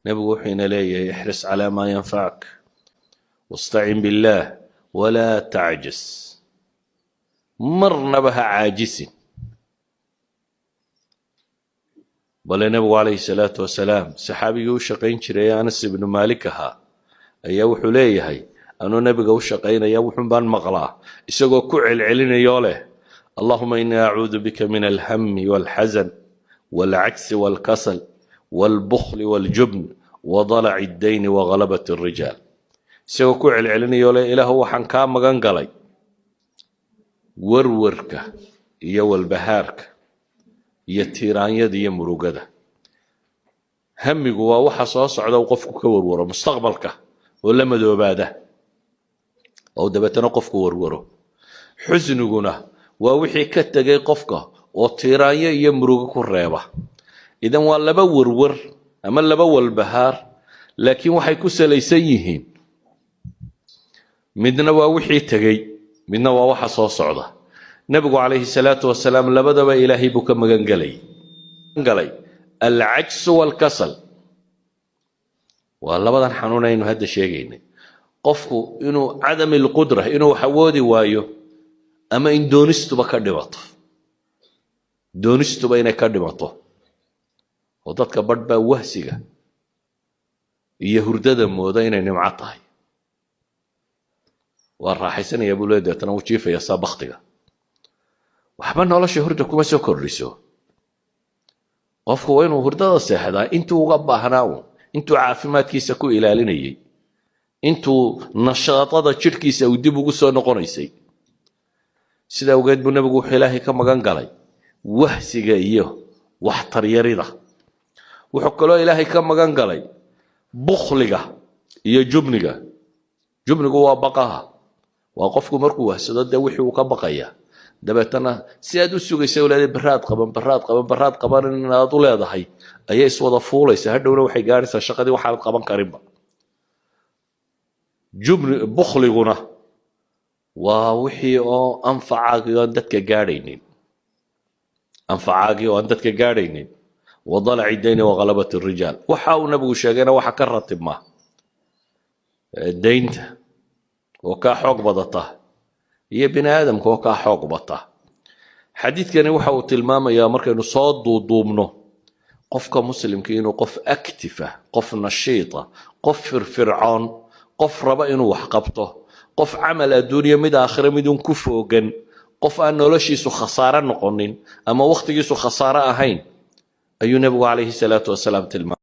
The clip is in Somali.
نبي حين لي احرص على ما ينفعك واستعن بالله ولا تعجز. مرنا بها عاجز. بل النبي عليه الصلاة والسلام صحابي وشقين شري أنس بن مالكها أي وحليه هي أنو نبي وشقين أي وحن بان مغلا إسقو كعل علينا يوله اللهم إني أعوذ بك من الهم والحزن والعجز والكسل والبخل والجبن وضلع الدين وغلبة الرجال. إسقو كعل علينا يوله إله وحن كام مغنقلي ورورك يو البهارك يتيران يدي مروقده. همي قوا وحصا صعدا وقفك كورورو مستقبلك ولا مدوباده أو دبتنا قفك ورورو. حزنقنا ووحي كتغي قفك وتيران يمروقك الريبة. إذن والله بورور أما اللي بول البهار لكن وحي كسليسيهين midna waa wixii tagay midna waa waxa soo socda. nabigu calayhi salaatu wasalaam labadaba ilaahay buu ka magan galay al-ajz wal-kasal. waa labadan xanuun aynu hadda sheegaynay. qofku inuu cadam al-qudra inuu xawoodi waayo ama in doonistuba ka dhimato. doonistuba inay ka dhimato. oo dadka badhba wahsiga iyo hurdada mooda inay nimco tahay. والراحيسن يا ابو ليد تنا وجيفه يا سابختيغا waxba nolosha hurda kuma soo kordhiso. qofku waa inuu hurdada seexdaa intuu uga baahnaa, intuu caafimaadkiisa ku ilaalinayay, intuu nashaadada jirkiisa uu dib ugu soo noqonaysay. sida ogeed buu nabigu wuxuu ilaahay ka magan galay wahsiga iyo wax taryarida. wuxuu kaloo ilaahay ka magan galay bukhliga iyo jubniga. jubnigu waa baqaha. waa qofku markuu wahsado de wixii uu ka baqaya dabeetana si aad u sugayso walaal baraad qaban inaad u leedahay ayay iswada fuulaysaa hadhowna waxay gaaraysaa shaqadii waxaad qaban karinba. jubni bukhliguna waa wixii oo anfacaagi oo dadka gaadhaynin وضلع الدين وغلبة الرجال. waxa uu nabigu sheegayna waxa ka ratibma deynta oo ka xoog badata iyo bini aadamka oo ka xoog bata. xadiidkani waxa uu tilmaamayaa markaynu soo duuduubno qofka muslimka inuu qof active qof nashiita qof firfircoon qof raba inuu wax qabto qof amal adduunyo mid aakhira mid ku foogan qof aan noloshiisu khasaare noqonin ama waqtigiisu khasaare ahayn ayuu nabigu calayhi salaatu wasalaam tilmaamay.